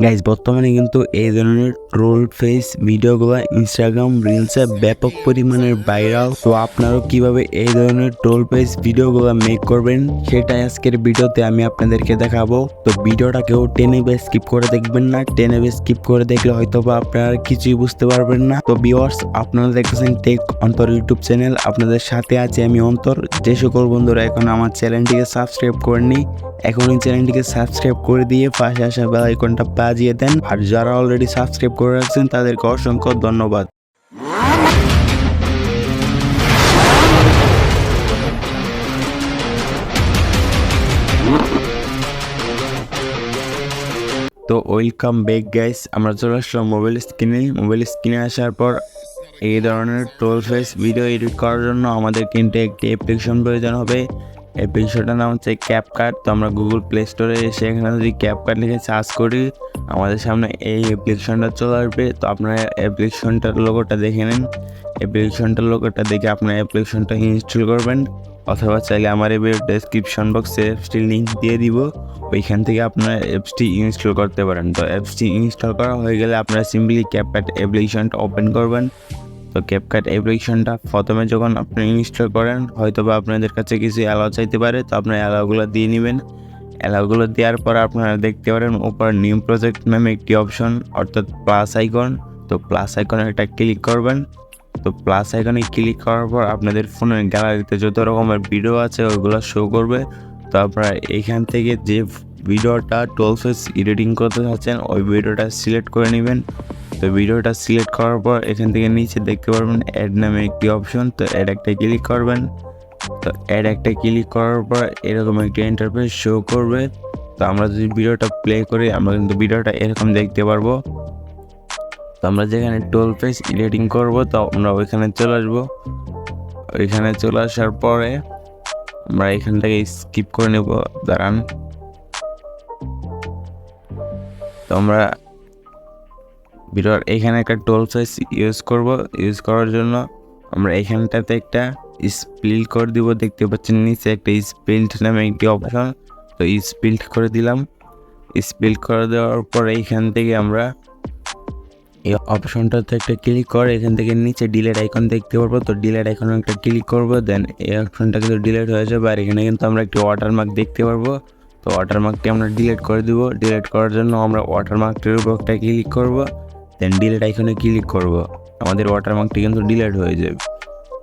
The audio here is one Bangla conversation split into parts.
গাইজ বর্তমানে কিন্তু এই ধরনের ট্রোল ফেস ভিডিওগুলো ইনস্টাগ্রাম রিলসে ব্যাপক পরিমাণের ভাইরাল। তো আপনারাও কিভাবে এই ধরনের ট্রোল ফেস ভিডিওগুলো মেক করবেন সেটাই আজকের ভিডিওতে আমি আপনাদেরকে দেখাবো। তো ভিডিওটা কেউ টেনে বে স্কিপ করে দেখবেন না, টেনে বে স্কিপ করে দেখলে হয়তো বা আপনারা কিছুই বুঝতে পারবেন না। তো ভিউয়ার্স, আপনারা দেখতেছেন টেক অন্তর ইউটিউব চ্যানেল, আপনাদের সাথে আছে আমি অন্তর। যে সকল বন্ধুরা এখন আমার চ্যানেলটিকে সাবস্ক্রাইব করেননি, এখনই চ্যানেলটিকে সাবস্ক্রাইব করে দিয়ে পাশে আসা বেল আইকনটা বাজিয়ে দেন। আর যারা অলরেডি সাবস্ক্রাইব করে রাখছেন তাদেরকে অসংখ্য ধন্যবাদ। তো ওয়েলকাম ব্যাক গাইস, আমরা চলে আসলাম মোবাইল স্ক্রিনে আসার পর এই ধরনের ট্রোল ফেস ভিডিও এডিট করার জন্য আমাদের কিন্তু একটি অ্যাপ্লিকেশন প্রয়োজন হবে। অ্যাপ্লিকেশনটার নাম হচ্ছে ক্যাপকাট। তো আমরা গুগল প্লে স্টোরে এসে এখানে যদি ক্যাপকাট লিখে সার্চ করি আমাদের সামনে এই অ্যাপ্লিকেশনটা চলে আসবে। তো আপনারা অ্যাপ্লিকেশনটার লোগোটা দেখে নিন। অ্যাপ্লিকেশনটার লোগোটা দেখে আপনার অ্যাপ্লিকেশনটা ইনস্টল করবেন, অথবা চাইলে আমার এই ডেসক্রিপশন বক্সে অ্যাপসটি লিঙ্ক দিয়ে দিব, ওইখান থেকে আপনারা অ্যাপসটি ইনস্টল করতে পারেন। তো অ্যাপসটি ইনস্টল করা হয়ে গেলে আপনারা সিম্পলি ক্যাপকাট অ্যাপ্লিকেশনটা ওপেন করবেন। তো ক্যাপকাট অ্যাপ্লিকেশনটা প্রথমে যখন আপনি ইনস্টল করেন হয়তো বা আপনাদের কাছে কিছু অ্যালাউ চাইতে পারে, তো আপনার অ্যালাউগুলো দিয়ে নেবেন। অ্যালাউগুলো দেওয়ার পর আপনারা দেখতে পারেন উপর নিউ প্রজেক্ট নামে একটি অপশন, অর্থাৎ প্লাস আইকন। তো প্লাস আইকনে একটা ক্লিক করবেন। তো প্লাস আইকনে ক্লিক করার পর আপনাদের ফোনের গ্যালারিতে যত রকমের ভিডিও আছে ওইগুলো শো করবে। তো আপনারা এইখান থেকে যে ভিডিওটা ট্রোল ফেস এডিটিং করতে চাচ্ছেন ওই ভিডিওটা সিলেক্ট করে নেবেন। তো ভিডিওটা সিলেক্ট করার পর এখান থেকে নিচে দেখতে পারবেন অ্যাড নামে একটি অপশন, তো অ্যাড একটা ক্লিক করবেন। তো অ্যাড একটা ক্লিক করার পর এরকম একটি ইন্টারফেস শো করবে। তো আমরা যদি ভিডিওটা প্লে করি আমরা কিন্তু ভিডিওটা এরকম দেখতে পারবো। তো আমরা যেখানে ট্রোল ফেস এডিটিং করব তো আমরা ওইখানে চলে আসবো। ওইখানে চলে আসার পরে আমরা এখান থেকে স্কিপ করে নেব, দাঁড়ান। তো আমরা ভিডিওর এখানে একটা ট্রোল ফেস ইউজ করার জন্য আমরা এখানটাতে একটা স্প্লিট করে দিব। দেখতে পাচ্ছেন নিচে একটা স্প্লিট নামে একটি অপশন, তো স্প্লিট করে দিলাম। স্প্লিট করে দেওয়ার পর এইখান থেকে আমরা এই অপশনটাতে একটা ক্লিক করে এখান থেকে নিচে ডিলেট আইকন দেখতে পারবো। তো ডিলেট আইকনে একটা ক্লিক করবো, দেন এই অপশনটা কিন্তু ডিলেট হয়ে যাবে। আর এখানে কিন্তু আমরা একটি ওয়াটারমার্ক দেখতে পারবো। তো ওয়াটারমার্কটি আমরা ডিলেট করে দিব। ডিলেট করার জন্য আমরা ওয়াটারমার্কটির উপর একটা ক্লিক করবো, দেন ডিলেট আইকনে ক্লিক করব। আমাদের ওয়াটারমার্কটি কিন্তু ডিলেট হয়ে যাবে।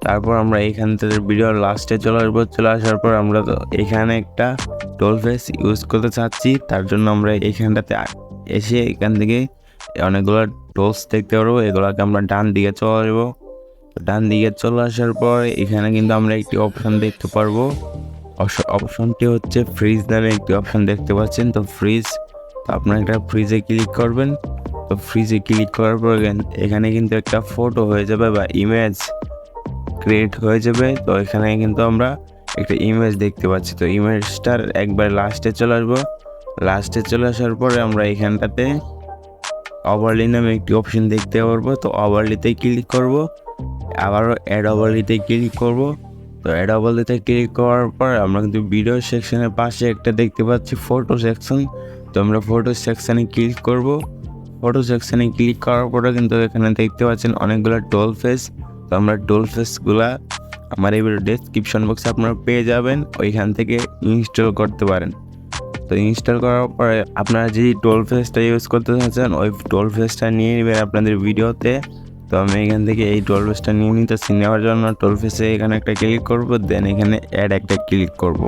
তারপর আমরা এইখান থেকে ভিডিওর লাস্টে চলে আসবো। চলে আসার পর আমরা তো এখানে একটা ট্রোল ফেস ইউজ করতে চাচ্ছি, তার জন্য আমরা এইখানটাতে এসে এখান থেকে অনেকগুলো টুলস দেখতে পারবো। এগুলোকে আমরা ডান দিকে চলে আসবো। ডান দিকে চলে আসার পর এখানে কিন্তু আমরা একটি অপশন দেখতে পারবো। অপশনটি হচ্ছে ফ্রিজ নামে একটি অপশন দেখতে পাচ্ছেন। তো ফ্রিজ, তো আপনারা একটা ফ্রিজে ক্লিক করবেন। তো ফ্রিজে ক্লিক করার পর এখানে কিন্তু একটা ফটো হয়ে যাবে বা ইমেজ ক্রিয়েট হয়ে যাবে। তো এখানে কিন্তু আমরা একটা ইমেজ দেখতে পাচ্ছি। তো ইমেজটার একবার লাস্টে চলে আসবো। লাস্টে চলে আসার পরে আমরা এখানটাতে ওভারলি নামে একটি অপশন দেখতে পারবো। তো ওভারলিতে ক্লিক করব, আবারও অ্যাড ওভারলিতে ক্লিক করব। তো অ্যাড ওভারলিতে ক্লিক করার পর আমরা কিন্তু ভিডিও সেকশনের পাশে একটা দেখতে পাচ্ছি ফটো সেকশন। তো আমরা ফটো সেকশনে ক্লিক করব। ফটো সেকশনে ক্লিক করার পরে কিন্তু এখানে দেখতে পাচ্ছেন অনেকগুলো ট্রোল ফেস। তো আমরা ট্রোল ফেসগুলা আমার এই ডেসক্রিপশন বক্সে আপনারা পেয়ে যাবেন, ওইখান থেকে ইনস্টল করতে পারেন। তো ইনস্টল করার পরে আপনারা যে ট্রোল ফেসটা ইউজ করতে চাচ্ছেন ওই ট্রোল ফেসটা নিয়ে নেবেন আপনাদের ভিডিওতে। তো আমি এখান থেকে এই ট্রোল ফেসটা নিয়ে নিতেছি। নেওয়ার জন্য ট্রোল ফেসে এখানে একটা ক্লিক করব, দেন এখানে অ্যাড একটা ক্লিক করব।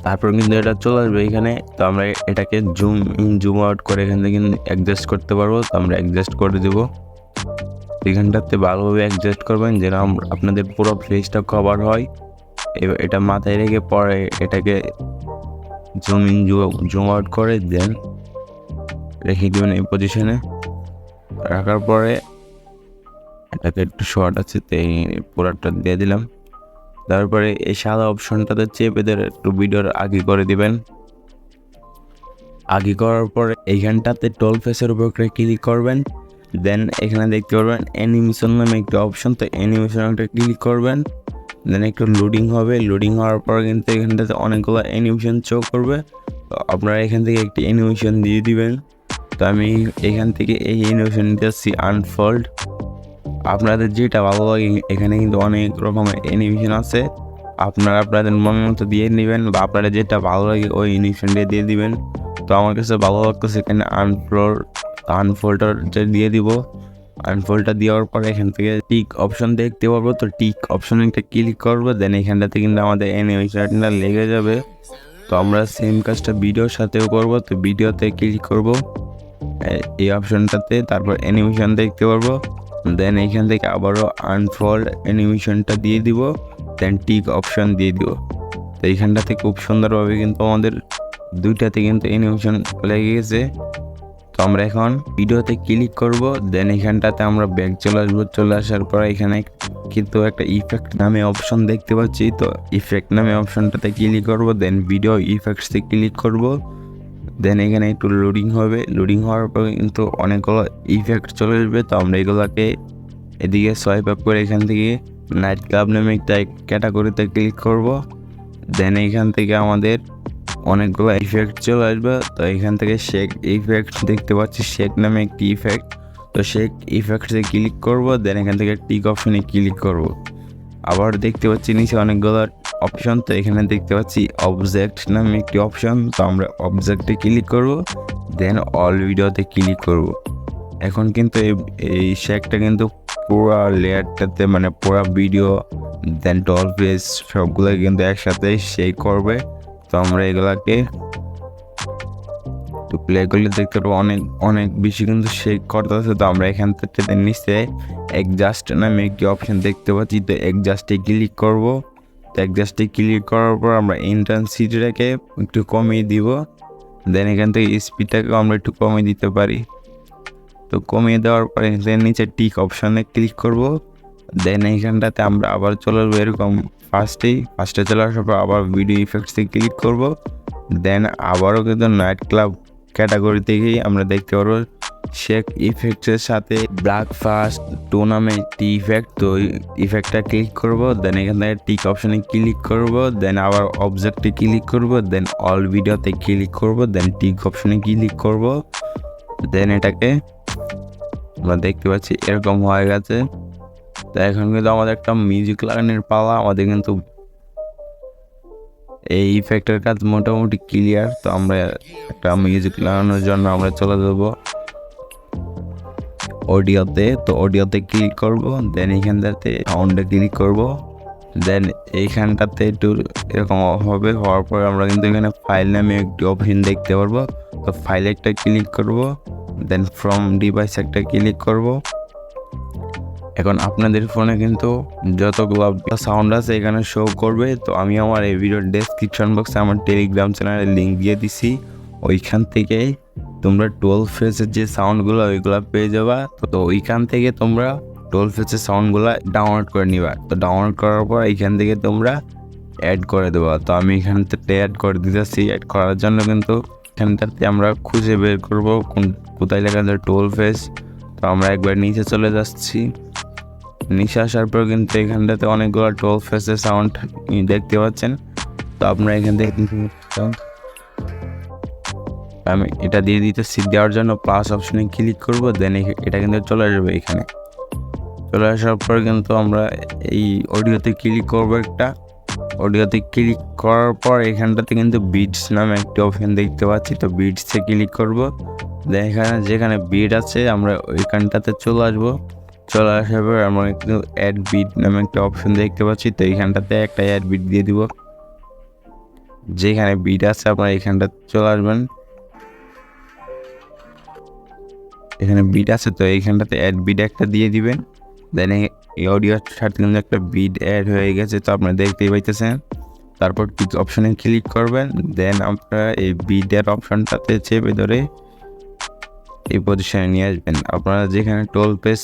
তারপর কিন্তু এটা চলে আসবে এখানে। তো আমরা এটাকে জুম ইন জুম আউট করে এখান থেকে অ্যাডজাস্ট করতে পারবো। তো আমরা অ্যাডজাস্ট করে দেবো। এখানটাতে ভালোভাবে অ্যাডজাস্ট করবেন যেন আপনাদের পুরো ফেসটা কভার হয়। এটা মাথায় রেখে পরে এটাকে জুম ইন জুম আউট করে দেন রেখে দেবেন এই পজিশনে। রাখার পরে এটাকে একটু শর্ট আছে তো এই পুরাটা দিয়ে দিলাম। তারপরে এই সাদা অপশনটাতে চেপে ধরে একটু ভিডিওর আগে করে দিবেন। আগে করার পরে এইখানটাতে ট্রোল ফেসের উপর ক্লিক করবেন, দেন এখানে দেখতে পারবেন অ্যানিমেশন নামে একটা অপশন। তো অ্যানিমেশন একটা ক্লিক করবেন, দেন একটু লোডিং হবে। লোডিং হওয়ার পর কিন্তু এখানটাতে অনেকগুলো অ্যানিমেশন শো করবে। তো আপনারা এখান থেকে একটি অ্যানিমেশন দিয়ে দিবেন। তো আমি এখান থেকে এই অ্যানিমেশন দিচ্ছি আনফোল্ড। আপনাদের যেটা ভালো লাগে, এখানে কিন্তু অনেক রকমের অ্যানিমেশন আছে, আপনারা আপনাদের মন মতো দিয়ে নেবেন বা আপনাদের যেটা ভালো লাগে ওই অ্যানিমেশনটা দিয়ে দিবেন। তো আমার কাছে ভালো লাগতেছে এখানে আনফোল্ডটা দিয়ে দিব। আনফোল্ডটা দেওয়ার পরে এখান থেকে টিক অপশন দেখতে পারবো, তো টিক অপশনে একটা ক্লিক করবো, দেন এখানটাতে কিন্তু আমাদের অ্যানিমেশনটা লেগে যাবে। তো আমরা সেম কাজটা ভিডিওর সাথেও করবো। তো ভিডিওতে ক্লিক করবো এই অপশনটাতে, তারপর অ্যানিমেশন দেখতে পারবো, দেন এখান থেকে আবারও আনফোল্ড অ্যানিমেশনটা দিয়ে দিব, দেন টিক অপশন দিয়ে দিব। তো এইখানটাতে খুব সুন্দরভাবে কিন্তু আমাদের দুইটাতে কিন্তু অ্যানিমেশন লেগে গেছে। তো আমরা এখন ভিডিওতে ক্লিক করব, দেন এখানটাতে আমরা ব্যাক চলে আসবো। চলে আসার পর এখানে কিন্তু একটা ইফেক্ট নামে অপশন দেখতে পাচ্ছি, তো ইফেক্ট নামে অপশনটাতে ক্লিক করব, দেন ভিডিও ইফেক্টসে ক্লিক করব, দেন এখানে একটু লোডিং হবে। লোডিং হওয়ার পর কিন্তু অনেকগুলো ইফেক্ট চলে আসবে। তো আমরা এগুলোকে এদিকে সোয়াইপ আপ করে এখান থেকে নাইট ক্লাব নামে একটা ক্যাটাগরিতে ক্লিক করব, দেন এইখান থেকে আমাদের অনেকগুলো ইফেক্ট চলে আসবে। তো এখান থেকে শেক ইফেক্ট দেখতে পাচ্ছি, শেক নামে একটি ইফেক্ট। তো শেক ইফেক্টসে ক্লিক করব, দেন এখান থেকে টিক অপশনে ক্লিক করব। আবার দেখতে পাচ্ছি নিচে অনেকগুলো অপশন। তো এখানে দেখতে পাচ্ছি অবজেক্ট নামে একটি অপশন। তো আমরা অবজেক্টে ক্লিক করব, দেন অল ভিডিওতে ক্লিক করব। এখন কিন্তু এই শেকটা কিন্তু পুরো লেয়ারটাতে মানে পুরো ভিডিও দেন ডল ফেস সবগুলো কিন্তু একসাথে শেক করবে। তো আমরা এগুলাকে তো প্লে করলে দেখতে পাবো অনেক অনেক বেশি কিন্তু শেক করতেছে। তো আমরা এখান থেকে নিচে অ্যাডজাস্ট নামে একটি অপশন দেখতে পাচ্ছি, তো অ্যাডজাস্টে ক্লিক করব। তো অ্যাডজাস্টে ক্লিক করার পর আমরা ইন্টেন্সিটিটাকে একটু কমিয়ে দিব, দেন এখান থেকে স্পিডটাকেও আমরা একটু কমিয়ে দিতে পারি। তো কমিয়ে দেওয়ার পরে নিচে টিক অপশানে ক্লিক করব, দেন এইখানটাতে আমরা আবার চলে আসবো এরকম ফার্স্টে চলে আসার পর আবার ভিডিও ইফেক্টসে ক্লিক করব, দেন আবারও কিন্তু নাইট ক্লাব ক্যাটাগরি থেকেই আমরা দেখতে পারবো শেক ইফেক্টসের সাথে ব্রেকফাস্ট টুর্নামেন্ট ইফেক্ট। তো ইফেক্টটা ক্লিক করব, দেন এখান থেকে টিক অপশানে ক্লিক করব, দেন আবার অবজেক্টে ক্লিক করব, দেন অল ভিডিওতে ক্লিক করব, দেন টিক অপশানে ক্লিক করব, দেন এটাকে আমরা দেখতে পাচ্ছি এরকম হয়ে গেছে। তো এখন কিন্তু আমাদের একটা মিউজিক লাগানোর পালা। আমাদের কিন্তু এই ইফেক্টের কাজ মোটামুটি ক্লিয়ার। তো আমরা একটা মিউজিক লাগানোর জন্য আমরা চলে যাব অডিওতে। তো অডিওতে ক্লিক করব, দেন এইখানটাতে সাউন্ডে ক্লিক করব, দেন এইখানটাতে একটু এরকম হবে। হওয়ার পর আমরা কিন্তু এখানে ফাইল নামে একটি অপশন দেখতে পারবো। তো ফাইলে একটা ক্লিক করব, দেন ফ্রম ডিভাইস একটা ক্লিক করব। এখন আপনাদের ফোনে কিন্তু যতগুলো সাউন্ড আছে এখানে শো করবে। তো আমি আমার এই ভিডিওর ডেসক্রিপশন বক্সে আমার টেলিগ্রাম চ্যানেলের লিঙ্ক দিয়ে দিছি, ওইখান থেকে তোমরা 12 ফেজের যে সাউন্ডগুলো ওইগুলো পেয়ে যাবা। তো ওইখান থেকে তোমরা 12 ফেজের সাউন্ডগুলো ডাউনলোড করে নিবা। তো ডাউনলোড করার পর এইখান থেকে তোমরা অ্যাড করে দেবা। তো আমি এখান থেকে অ্যাড করে দিতেছি। অ্যাড করার জন্য কিন্তু এখানটাতে আমরা খুঁজে বের করবো কোথায় লেখা আছে 12 ফেজ। তো আমরা একবার নিচে চলে যাচ্ছি। নিচে আসার পর কিন্তু এখানটাতে অনেকগুলো 12 ফেজের সাউন্ড দেখতে পাচ্ছেন। তো আপনারা এখান থেকে আমি এটা দিয়ে দিতেছি। দেওয়ার জন্য প্লাস অপশনে ক্লিক করব, দেন এটা কিন্তু চলে আসবে। এখানে চলে আসার পর কিন্তু আমরা এই অডিওতে ক্লিক করব একটা। অডিওতে ক্লিক করার পর এখানটাতে কিন্তু বিটস নামে একটি অপশন দেখতে পাচ্ছি। তো বিটসে ক্লিক করব, দেন এখানে যেখানে বিট আছে আমরা ওইখানটাতে চলে আসবো। চলে আসার পর আমরা কিন্তু অ্যাড বিট নামে একটা অপশন দেখতে পাচ্ছি। তো এইখানটাতে একটা অ্যাড বিট দিয়ে দিব। যেখানে বিট আছে আপনারা এইখানটাতে চলে আসবেন। এখানে বিট আছে, তো এইখানটাতে অ্যাড বিট একটা দিয়ে দিবেন। দেন এই অডিওর সাথে কিন্তু একটা বিট অ্যাড হয়ে গেছে, তো আপনারা দেখতেই পাইতেছেন। তারপর টিক অপশনে ক্লিক করবেন, দেন আপনারা এই বিটের অপশনটাতে চেপে ধরে এই পজিশনে নিয়ে আসবেন। আপনারা যেখানে 12 পেজ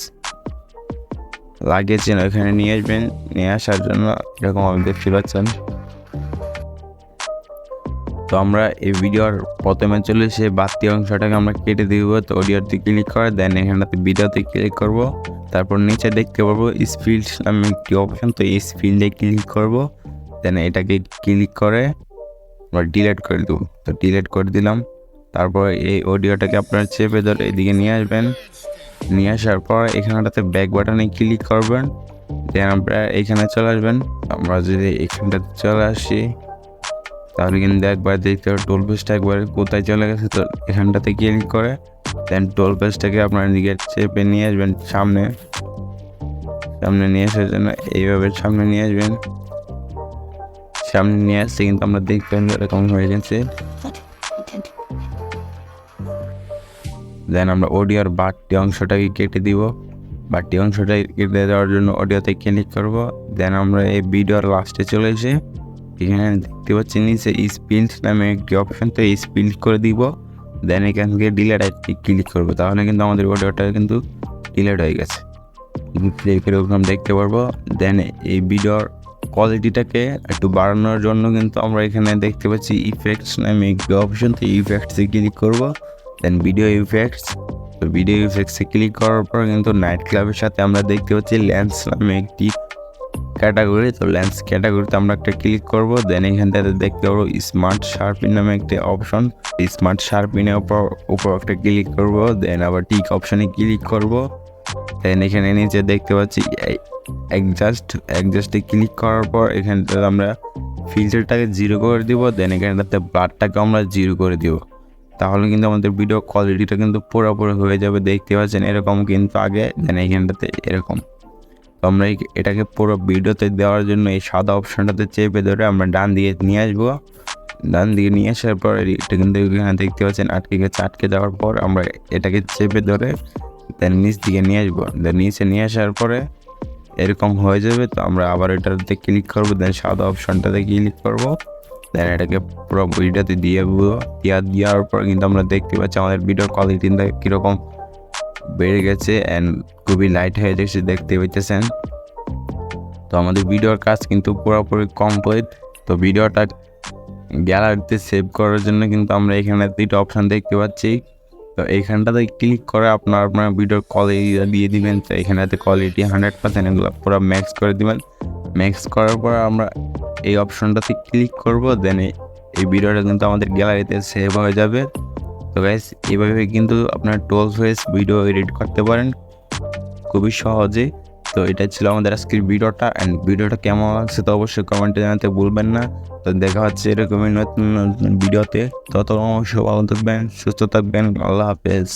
লাগিয়েছেন ওইখানে নিয়ে আসবেন। নিয়ে আসার জন্য এরকম আমি দেখতে পাচ্ছেন। তো আমরা এই ভিডিওর প্রথমে চলে এসে বাড়তি অংশটাকে আমরা কেটে দিব। তো অডিওতে ক্লিক করে দেন এখানটাতে ভিডিওতে ক্লিক করব। তারপর নিচে দেখতে পারবো স্পিড নামে একটি অপশন। তো এই স্পিডে ক্লিক করব, দেন এটাকে ক্লিক করে আমরা ডিলিট করে দেবো। তো ডিলিট করে দিলাম। তারপর এই অডিওটাকে আপনারা চেপে ধরে এদিকে নিয়ে আসবেন। নিয়ে আসার পর এখানটাতে ব্যাক বাটনে ক্লিক করবেন, দেন আপনারা এখানে চলে আসবেন। আমরা যদি এখানটাতে চলে আসি তাহলে কিন্তু একবার দেখতে হবে টোল পেজটা একবার কোথায় চলে গেছে। তো এখানটাতে ক্লিক করে দেন টোল পেজটাকে আপনার দিকে চেপে নিয়ে আসবেন সামনে নিয়ে আসার জন্য এইভাবে সামনে নিয়ে আসবেন। সামনে নিয়ে আসছে কিন্তু আমরা দেখবেন এরকম হয়ে গেছে। দেন আমরা অডিওর বাড়তি অংশটাকে কেটে দিব। বাড়তি অংশটা কেটে দেওয়ার জন্য অডিওতে ক্লিক করব। দেন আমরা এই ভিডিওর লাস্টে চলে এসে এখানে দেখতে পাচ্ছি নিচে স্পিল্ড নামে একটি অপশন, তো স্পিল্ড করে দিব। দেন এখান থেকে ডিলেট ক্লিক করবো, তাহলে কিন্তু আমাদের অডিওটা কিন্তু ডিলেট হয়ে গেছে। এরকম দেখতে পারবো। দেন এই ভিডিওর কোয়ালিটিটাকে একটু বাড়ানোর জন্য কিন্তু আমরা এখানে দেখতে পাচ্ছি ইফেক্টস নামে একটি অপশন, তো ইফেক্টসে ক্লিক করবো। দেন ভিডিও ইফেক্টস, তো ভিডিও ইফেক্টসে ক্লিক করার পর কিন্তু নাইট ক্লাবের সাথে আমরা দেখতে পাচ্ছি লেন্স নামে একটি ক্যাটাগরি, তো লেন্স ক্যাটাগরিতে আমরা একটা ক্লিক করব। দেন এখানটাতে দেখতে পাবো স্মার্ট শার্পিন নামে একটি অপশন, স্মার্ট শার্পিনের উপর একটা ক্লিক করব। দেন আবার টিক অপশনে ক্লিক করব। দেন এখানে নিচে দেখতে পাচ্ছি অ্যাডজাস্টে ক্লিক করার পর এখানটাতে আমরা ফিল্টারটাকে 0 করে দিব। দেন এখানটাতে ব্লারটাকে আমরা 0 করে দিব, তাহলে কিন্তু আমাদের ভিডিও কোয়ালিটিটা কিন্তু পুরোপুরি হয়ে যাবে। দেখতে পাচ্ছেন এরকম কিন্তু আগে, দেন এইখানটাতে এরকম। তো আমরা এটাকে পুরো ভিডিওতে দেওয়ার জন্য এই সাদা অপশনটাতে চেপে ধরে আমরা ডান দিকে নিয়ে আসবো। ডান দিকে নিয়ে আসার পর এটা কিন্তু এখানে দেখতে পাচ্ছেন আটকে দেওয়ার পর আমরা এটাকে চেপে ধরে দেন নিচ দিকে নিয়ে আসবো। দেন নিচে নিয়ে আসার পরে এরকম হয়ে যাবে। তো আমরা আবার এটাতে ক্লিক করবো, দেন সাদা অপশনটাতে ক্লিক করবো। দেন এটাকে পুরো ভিডিওতে দেওয়ার পর কিন্তু আমরা দেখতে পাচ্ছি আমাদের ভিডিওর কোয়ালিটিটা কীরকম বেড়ে গেছে অ্যান্ড খুবই লাইট হয়ে গেছে, দেখতে পাইতেছেন। তো আমাদের ভিডিওর কাজ কিন্তু পুরোপুরি কমপ্লিট। তো ভিডিওটা গ্যালারিতে সেভ করার জন্য কিন্তু আমরা এখানে 2টা অপশান দেখতে পাচ্ছি। তো এইখানটাতে ক্লিক করে আপনার ভিডিওর কোয়ালিটিটা দিয়ে দিবেন। তো এখানেতে কোয়ালিটি 100% এগুলো পুরো ম্যাক্স করে দিবেন। ম্যাক্স করার পর আমরা এই অপশনটাতে ক্লিক করব। দেন এই ভিডিওটা কিন্তু আমাদের গ্যালারিতে সেভ হয়ে যাবে। তো গাইস এইভাবে কিন্তু আপনার টোল ফেস ভিডিও এডিট করতে পারেন খুবই সহজে। তো এটা ছিল আমাদের আজকের ভিডিওটা, অ্যান্ড ভিডিওটা কেমন লাগছে তো অবশ্যই কমেন্টে জানাতে ভুলবেন না। তো দেখা হচ্ছে এরকমই নতুন নতুন ভিডিওতে। তত অবশ্যই ভালো থাকবেন, সুস্থ থাকবেন। আল্লাহ হাফেজ।